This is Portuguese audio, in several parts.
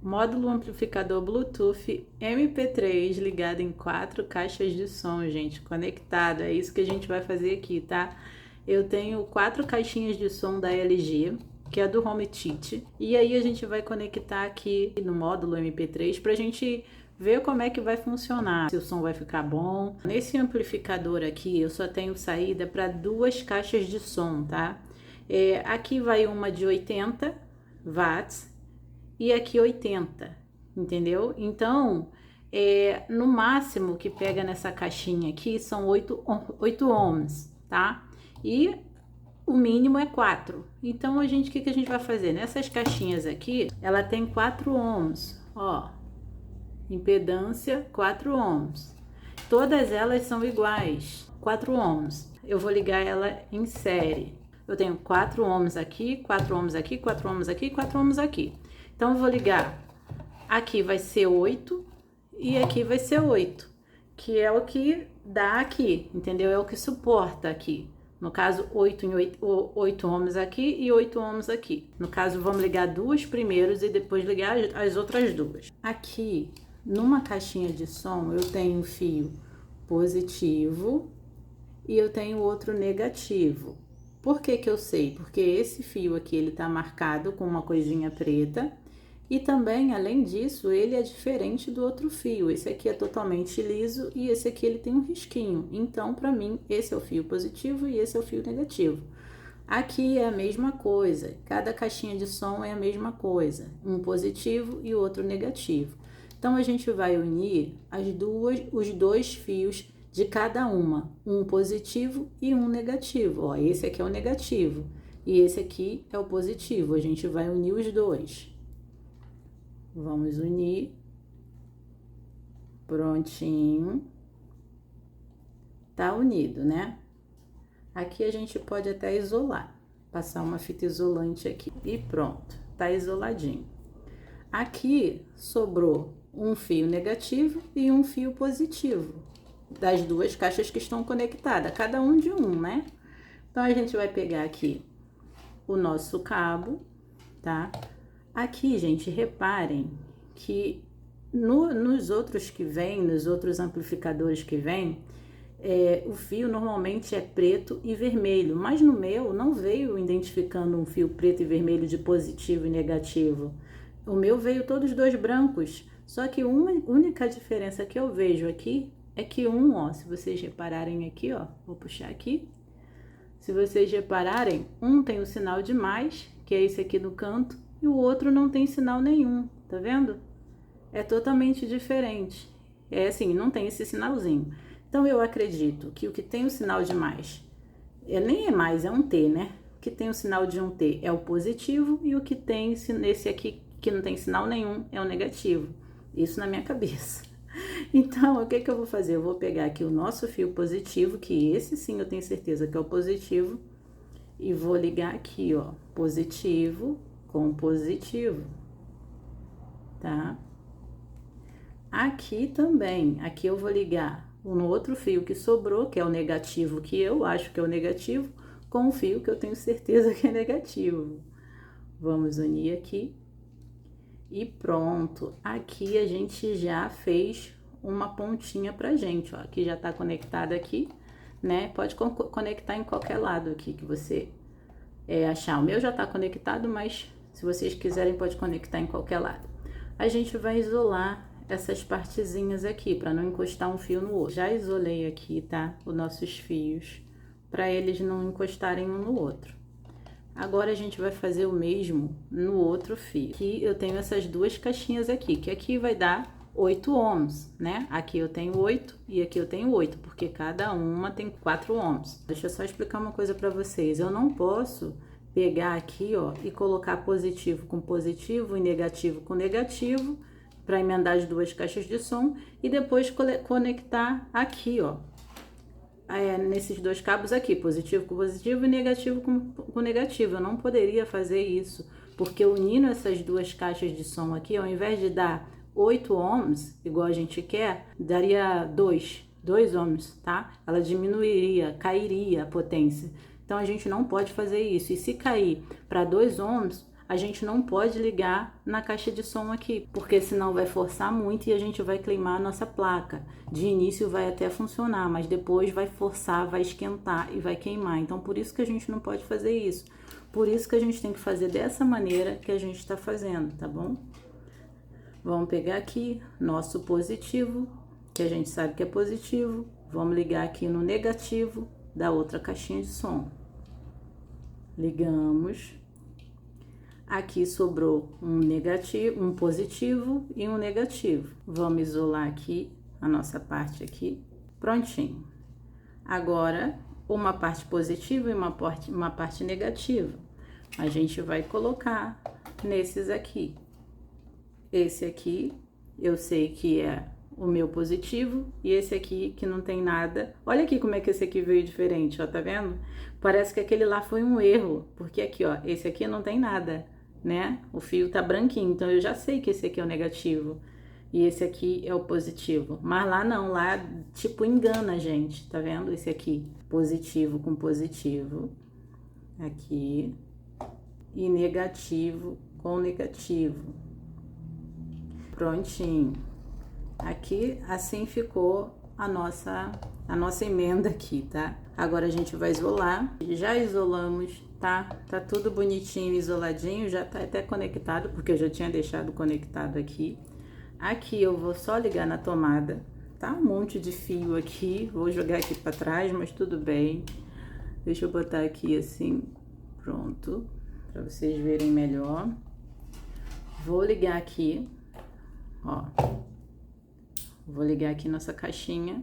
módulo amplificador Bluetooth MP3 ligado em 4 caixas de som, gente, conectado. É isso que a gente vai fazer aqui, tá? Eu tenho 4 caixinhas de som da LG, que é do Home Theater, e aí a gente vai conectar aqui no módulo MP3 pra gente ver como é que vai funcionar, se o som vai ficar bom. Nesse amplificador aqui eu só tenho saída para 2 caixas de som, tá? Aqui vai uma de 80 watts e aqui 80, entendeu? Então, no máximo que pega nessa caixinha aqui são 8 ohms, tá? E o mínimo é 4. Então, o que que a gente vai fazer? Nessas caixinhas aqui, ela tem 4 ohms, ó. Impedância 4 ohms. Todas elas são iguais, 4 ohms. Eu vou ligar ela em série. Eu tenho 4 ohms aqui, 4 ohms aqui, 4 ohms aqui, 4 ohms aqui. Então, eu vou ligar. Aqui vai ser 8 e aqui vai ser 8, que é o que dá aqui, entendeu? É o que suporta aqui. No caso, 8 ohms aqui e 8 ohms aqui. No caso, vamos ligar duas primeiros e depois ligar as outras duas. Aqui, numa caixinha de som, eu tenho um fio positivo e eu tenho outro negativo. Por que que eu sei? Porque esse fio aqui, ele tá marcado com uma coisinha preta. E também, além disso, ele é diferente do outro fio. Esse aqui é totalmente liso e esse aqui ele tem um risquinho. Então, para mim, esse é o fio positivo e esse é o fio negativo. Aqui é a mesma coisa. Cada caixinha de som é a mesma coisa. Um positivo e outro negativo. Então, a gente vai unir os dois fios de cada uma. Um positivo e um negativo. Ó, esse aqui é o negativo e esse aqui é o positivo. A gente vai unir os dois. Vamos unir. Prontinho. Tá unido, né? Aqui a gente pode até isolar. Passar uma fita isolante aqui. E pronto. Tá isoladinho. Aqui sobrou um fio negativo e um fio positivo. Das duas caixas que estão conectadas. Cada um de um, né? Então, a gente vai pegar aqui o nosso cabo, tá? Aqui, gente, reparem que nos outros que vem, nos outros amplificadores que vem, o fio normalmente é preto e vermelho, mas no meu não veio identificando um fio preto e vermelho de positivo e negativo. O meu veio todos dois brancos, só que uma única diferença que eu vejo aqui é que ó, se vocês repararem aqui, ó, vou puxar aqui. Se vocês repararem, um tem o sinal de mais, que é esse aqui no canto, e o outro não tem sinal nenhum, tá vendo? É totalmente diferente. É assim, não tem esse sinalzinho. Então, eu acredito que o que tem o sinal de mais, nem é mais, é um T, né? O que tem o sinal de um T é o positivo e o que tem esse aqui, que não tem sinal nenhum, é o negativo. Isso na minha cabeça. Então, o que que eu vou fazer? Eu vou pegar aqui o nosso fio positivo, que esse sim eu tenho certeza que é o positivo, e vou ligar aqui, ó, positivo com positivo, tá? Aqui também, aqui eu vou ligar no outro fio que sobrou, que é o negativo, que eu acho que é o negativo, com o fio que eu tenho certeza que é negativo. Vamos unir aqui. E pronto, aqui a gente já fez uma pontinha pra gente, ó, aqui já tá conectado aqui, né? Pode conectar em qualquer lado aqui que você achar. O meu já tá conectado, mas se vocês quiserem pode conectar em qualquer lado. A gente vai isolar essas partezinhas aqui para não encostar um fio no outro. Já isolei aqui, tá? Os nossos fios, para eles não encostarem um no outro. Agora, a gente vai fazer o mesmo no outro fio. Aqui eu tenho essas duas caixinhas aqui, que aqui vai dar 8 ohms, né? Aqui eu tenho 8 e aqui eu tenho 8, porque cada uma tem 4 ohms. Deixa eu só explicar uma coisa para vocês. Eu não posso pegar aqui, ó, e colocar positivo com positivo e negativo com negativo para emendar as duas caixas de som e depois conectar aqui, ó. Nesses dois cabos aqui, positivo com positivo e negativo com negativo. Eu não poderia fazer isso, porque unindo essas duas caixas de som aqui, ao invés de dar 8 ohms, igual a gente quer, daria 2 ohms, tá? Ela diminuiria, cairia a potência. Então, a gente não pode fazer isso. E se cair para 2 ohms, a gente não pode ligar na caixa de som aqui, porque senão vai forçar muito e a gente vai queimar a nossa placa. De início vai até funcionar, mas depois vai forçar, vai esquentar e vai queimar. Então por isso que a gente não pode fazer isso. Por isso que a gente tem que fazer dessa maneira que a gente está fazendo, tá bom? Vamos pegar aqui nosso positivo, que a gente sabe que é positivo. Vamos ligar aqui no negativo da outra caixinha de som. Ligamos. Aqui sobrou um negativo, um positivo e um negativo. Vamos isolar aqui a nossa parte aqui. Prontinho. Agora, uma parte positiva e uma parte negativa. A gente vai colocar nesses aqui. Esse aqui, eu sei que é o meu positivo, e esse aqui que não tem nada. Olha aqui como é que esse aqui veio diferente, ó, tá vendo? Parece que aquele lá foi um erro, porque aqui, ó, esse aqui não tem nada, né? O fio tá branquinho, então eu já sei que esse aqui é o negativo e esse aqui é o positivo. Mas lá não, lá tipo engana a gente, tá vendo? Esse aqui, positivo com positivo, aqui, e negativo com negativo. Prontinho. Aqui, assim ficou a nossa emenda aqui, tá? Agora a gente vai isolar. Já isolamos, tá? Tá tudo bonitinho, isoladinho, já tá até conectado, porque eu já tinha deixado conectado aqui. Aqui eu vou só ligar na tomada, tá? Um monte de fio aqui, vou jogar aqui pra trás, mas tudo bem. Deixa eu botar aqui assim, pronto, pra vocês verem melhor. Vou ligar aqui, ó. Vou ligar aqui nossa caixinha.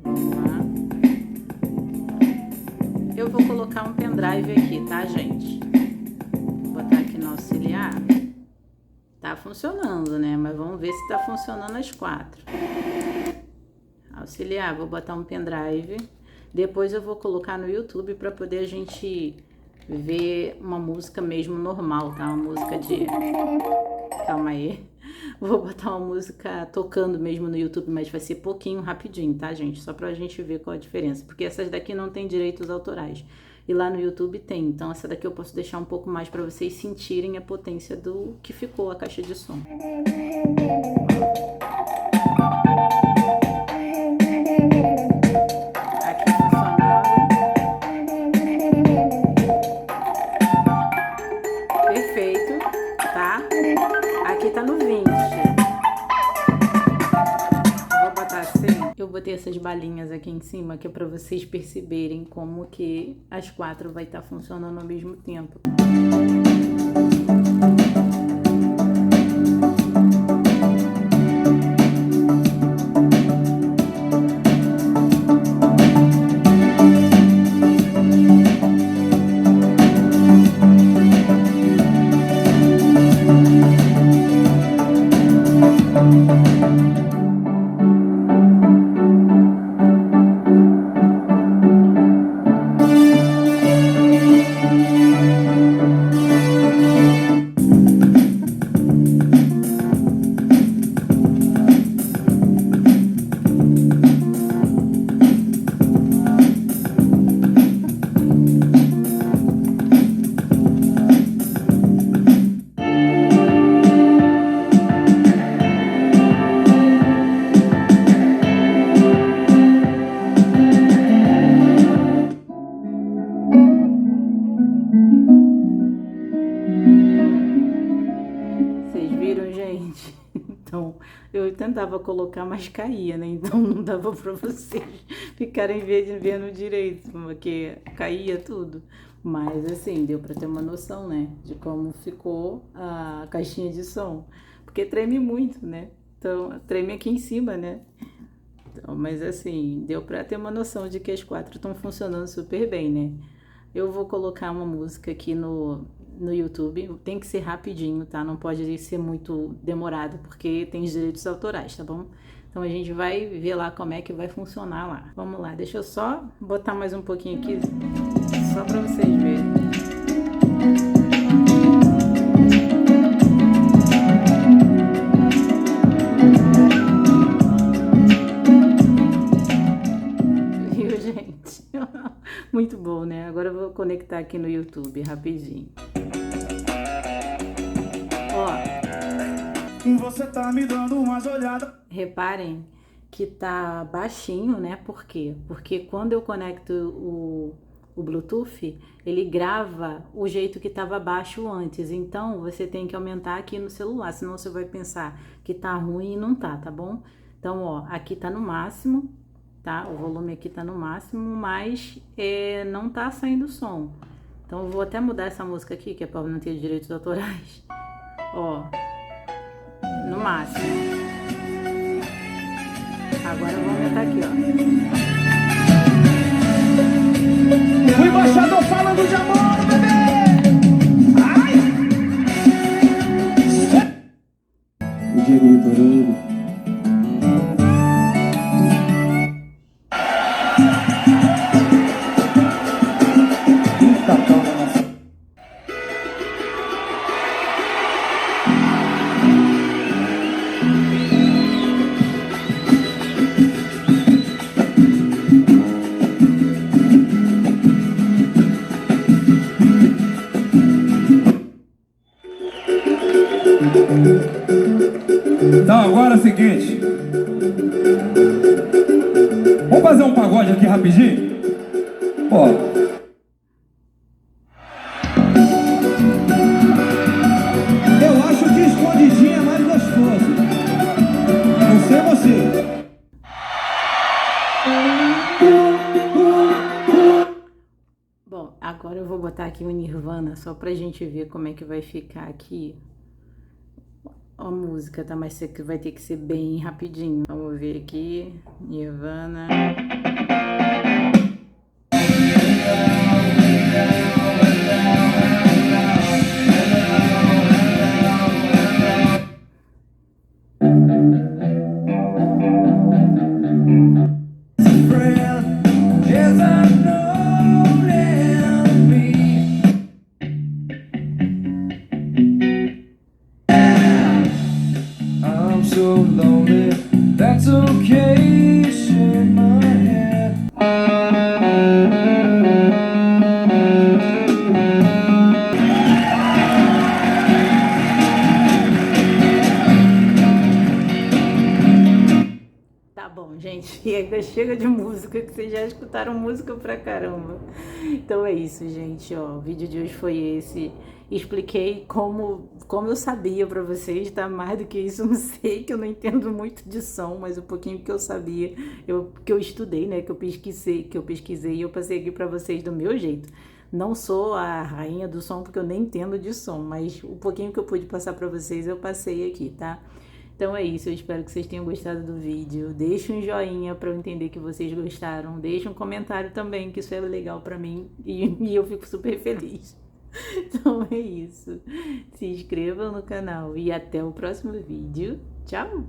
Vamos lá. Eu vou colocar um pendrive aqui, tá, gente? Vou botar aqui no auxiliar. Tá funcionando, né? Mas vamos ver se tá funcionando as 4. Auxiliar, vou botar um pendrive. Depois eu vou colocar no YouTube para poder a gente ver uma música mesmo normal, tá? Uma música de... Calma aí. Vou botar uma música tocando mesmo no YouTube, mas vai ser pouquinho, rapidinho, tá, gente? Só pra gente ver qual a diferença. Porque essas daqui não tem direitos autorais. E lá no YouTube tem. Então, essa daqui eu posso deixar um pouco mais pra vocês sentirem a potência do que ficou a caixa de som. Aqui funcionando. Perfeito, tá? Aqui tá no 20. Eu botei essas balinhas aqui em cima, que é para vocês perceberem como que as 4 vai estar funcionando ao mesmo tempo. Então, eu tentava colocar, mas caía, né? Então, não dava pra vocês ficarem vendo direito, porque caía tudo. Mas, assim, deu pra ter uma noção, né? De como ficou a caixinha de som. Porque treme muito, né? Então, treme aqui em cima, né? Então, mas, assim, deu pra ter uma noção de que as 4 estão funcionando super bem, né? Eu vou colocar uma música aqui no YouTube, tem que ser rapidinho, tá? Não pode ser muito demorado, porque tem os direitos autorais, tá bom? Então a gente vai ver lá como é que vai funcionar lá. Vamos lá, deixa eu só botar mais um pouquinho aqui, só pra vocês verem. Viu, gente? Muito bom, né? Agora eu vou conectar aqui no YouTube rapidinho. Você tá me dando umas olhadas. Reparem que tá baixinho, né? Por quê? Porque quando eu conecto o Bluetooth, ele grava o jeito que estava baixo antes. Então, você tem que aumentar aqui no celular, senão você vai pensar que tá ruim e não tá bom? Então, ó, aqui tá no máximo, tá? O volume aqui tá no máximo, mas não tá saindo som. Então, eu vou até mudar essa música aqui, que é para não ter direitos autorais. Ó, no máximo. Agora eu vou aumentar aqui, ó. O embaixador falando de amor, bebê! Ai! O Diego litorando. Eita, calma, nossa. Então agora é o seguinte, vamos fazer um pagode aqui rapidinho? Ó, eu acho que escondidinho é mais gostoso. Não sei você. Bom, agora eu vou botar aqui o Nirvana só pra gente ver como é que vai ficar aqui a música, tá? Mas vai ter que ser bem rapidinho. Vamos ver aqui, Nirvana. I'm so lonely, that's okay, shake my head. Tá bom, gente, chega de música, que vocês já escutaram música pra caramba. Então é isso, gente, ó, o vídeo de hoje foi esse. Expliquei como eu sabia pra vocês, tá? Mais do que isso, eu não sei, que eu não entendo muito de som, mas o pouquinho que eu sabia, que eu estudei, né, que eu pesquisei e eu passei aqui pra vocês do meu jeito. Não sou a rainha do som, porque eu nem entendo de som, mas o pouquinho que eu pude passar pra vocês, eu passei aqui, tá? Então é isso, eu espero que vocês tenham gostado do vídeo. Deixa um joinha para eu entender que vocês gostaram. Deixa um comentário também, que isso é legal para mim e eu fico super feliz. Então é isso. Se inscrevam no canal e até o próximo vídeo. Tchau!